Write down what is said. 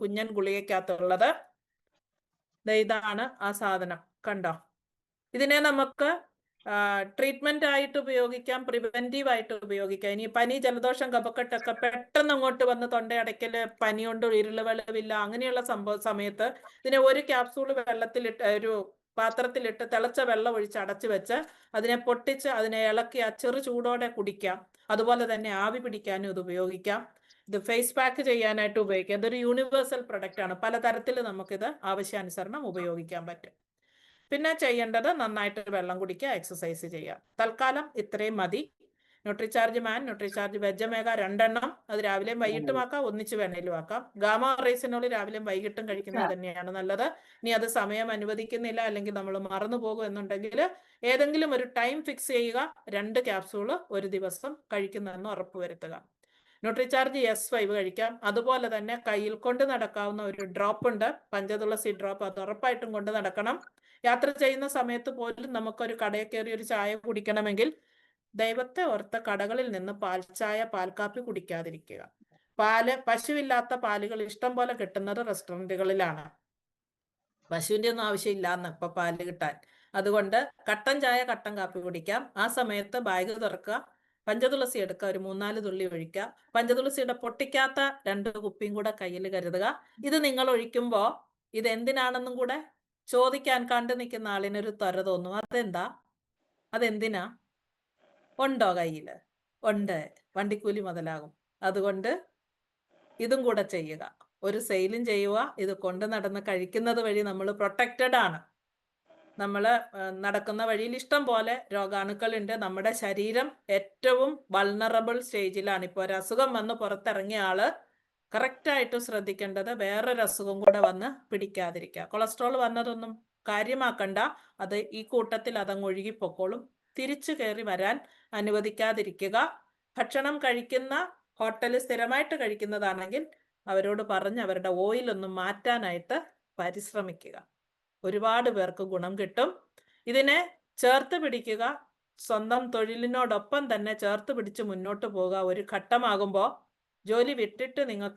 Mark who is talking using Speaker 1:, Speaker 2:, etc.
Speaker 1: കുഞ്ഞൻ ഗുളികയ്ക്കകത്തുള്ളത്. ഇതാണ് ആ സാധനം, കണ്ടോ? ഇതിനെ നമുക്ക് ട്രീറ്റ്മെന്റ് ആയിട്ട് ഉപയോഗിക്കാം, പ്രിവെന്റീവ് ആയിട്ട് ഉപയോഗിക്കാം. ഇനി പനി, ജലദോഷം, കഫക്കെട്ടൊക്കെ പെട്ടെന്ന് അങ്ങോട്ട് വന്ന് തൊണ്ടയടയ്ക്കല്, പനി കൊണ്ട് ഇരുള് വെളിവില്ല, അങ്ങനെയുള്ള സമയത്ത് ഇതിനെ ഒരു ക്യാപ്സൂൾ വെള്ളത്തിലിട്ട്, ഒരു പാത്രത്തിലിട്ട് തിളച്ച വെള്ളം ഒഴിച്ച് അടച്ചു വെച്ച് അതിനെ പൊട്ടിച്ച് അതിനെ ഇളക്കി ആ ചെറു ചൂടോടെ കുടിക്കാം. അതുപോലെ തന്നെ ആവി പിടിക്കാനും ഇത് ഉപയോഗിക്കാം. ഇത് ഫേസ് പാക്ക് ചെയ്യാനായിട്ട് ഉപയോഗിക്കാം. ഇതൊരു യൂണിവേഴ്സൽ പ്രൊഡക്റ്റ് ആണ്. പലതരത്തിൽ നമുക്കിത് ആവശ്യാനുസരണം ഉപയോഗിക്കാൻ പറ്റും. പിന്നെ ചെയ്യേണ്ടത് നന്നായിട്ട് വെള്ളം കുടിക്കുക, എക്സസൈസ് ചെയ്യുക. തൽക്കാലം ഇത്രയും മതി. ന്യൂട്രിചാർജ് മാൻ, ന്യൂട്രിചാർജ് വെജമേഗ 2 എണ്ണം, അത് രാവിലെയും വൈകിട്ടും ആക്കാം, ഒന്നിച്ച് വേണേലും ആക്കാം. ഗാമ റൈസിനോട് രാവിലെയും വൈകിട്ടും കഴിക്കുന്നത് തന്നെയാണ് നല്ലത്. ഇനി അത് സമയം അനുവദിക്കുന്നില്ല, അല്ലെങ്കിൽ നമ്മൾ മറന്നു പോകും എന്നുണ്ടെങ്കിൽ ഏതെങ്കിലും ഒരു ടൈം ഫിക്സ് ചെയ്യുക. 2 ക്യാപ്സൂള് ഒരു ദിവസം കഴിക്കുന്നതെന്ന് ഉറപ്പുവരുത്തുക. ന്യൂട്രിചാർജ് S5 കഴിക്കാം. അതുപോലെ തന്നെ കയ്യിൽ കൊണ്ട് നടക്കാവുന്ന ഒരു ഡ്രോപ്പ് ഉണ്ട്, പഞ്ചതുളസി ഡ്രോപ്പ്. അത് ഉറപ്പായിട്ടും കൊണ്ട് നടക്കണം. യാത്ര ചെയ്യുന്ന സമയത്ത് പോലും നമുക്കൊരു കടയിൽ കയറി ഒരു ചായ കുടിക്കണമെങ്കിൽ ദൈവത്തെ ഓർത്ത് കടകളിൽ നിന്ന് പാൽച്ചായ, പാൽക്കാപ്പി കുടിക്കാതിരിക്കുക. പശുവില്ലാത്ത പാലുകൾ ഇഷ്ടം പോലെ കിട്ടുന്നത് റെസ്റ്റോറൻറ്റുകളിലാണ്. പശുവിൻ്റെ ഒന്നും ആവശ്യമില്ലാന്ന് ഇപ്പൊ പാല് കിട്ടാൻ. അതുകൊണ്ട് കട്ടൻ ചായ, കട്ടൻ കാപ്പി കുടിക്കാം. ആ സമയത്ത് ബാഗ് തുറക്കുക, പഞ്ചതുളസി എടുക്കുക, ഒരു 3-4 തുള്ളി ഒഴിക്കുക. പഞ്ചതുളസിയുടെ പൊട്ടിക്കാത്ത 2 കുപ്പിയും കൂടെ കയ്യിൽ കരുതുക. ഇത് നിങ്ങൾ ഒഴിക്കുമ്പോൾ ഇത് എന്തിനാണെന്നും കൂടെ ചോദിക്കാൻ കണ്ടു നിൽക്കുന്ന ആളിനൊരു ത്വര തോന്നും. അതെന്തിനാ? ഉണ്ടോ കയ്യില്? ഉണ്ട്, വണ്ടിക്കൂലി മുതലാകും. അതുകൊണ്ട് ഇതും കൂടെ ചെയ്യുക. ഒരു സെയിലും ചെയ്യുക. ഇത് കൊണ്ട് നടന്ന് കഴിക്കുന്നത് വഴി നമ്മൾ പ്രൊട്ടക്റ്റഡ് ആണ്. നമ്മൾ നടക്കുന്ന വഴിയിൽ ഇഷ്ടം പോലെ രോഗാണുക്കളുണ്ട്. നമ്മുടെ ശരീരം ഏറ്റവും വൾണറബിൾ സ്റ്റേജിലാണ്. ഇപ്പോൾ ഒരു അസുഖം വന്ന് പുറത്തിറങ്ങിയ ആള് കറക്റ്റായിട്ട് ശ്രദ്ധിക്കേണ്ടത് വേറൊരു അസുഖം കൂടെ വന്ന് പിടിക്കാതിരിക്കുക. കൊളസ്ട്രോൾ വന്നതൊന്നും കാര്യമാക്കണ്ട, അത് ഈ കൂട്ടത്തിൽ അതങ്ങ് ഒഴുകിപ്പൊക്കോളും. തിരിച്ചു കയറി വരാൻ അനുവദിക്കാതിരിക്കുക. ഭക്ഷണം കഴിക്കുന്ന ഹോട്ടലിൽ സ്ഥിരമായിട്ട് കഴിക്കുന്നതാണെങ്കിൽ അവരോട് പറഞ്ഞ് അവരുടെ ഓയിലൊന്നും മാറ്റാനായിട്ട് പരിശ്രമിക്കുക. ഒരുപാട് പേർക്ക് ഗുണം കിട്ടും. ഇതിനെ ചേർത്ത് പിടിക്കുക. സ്വന്തം തൊഴിലിനോടൊപ്പം തന്നെ ചേർത്ത് പിടിച്ച് മുന്നോട്ട് പോകുക. ഒരു ഘട്ടമാകുമ്പോൾ ജോലി വിട്ടിട്ട് നിങ്ങൾക്ക്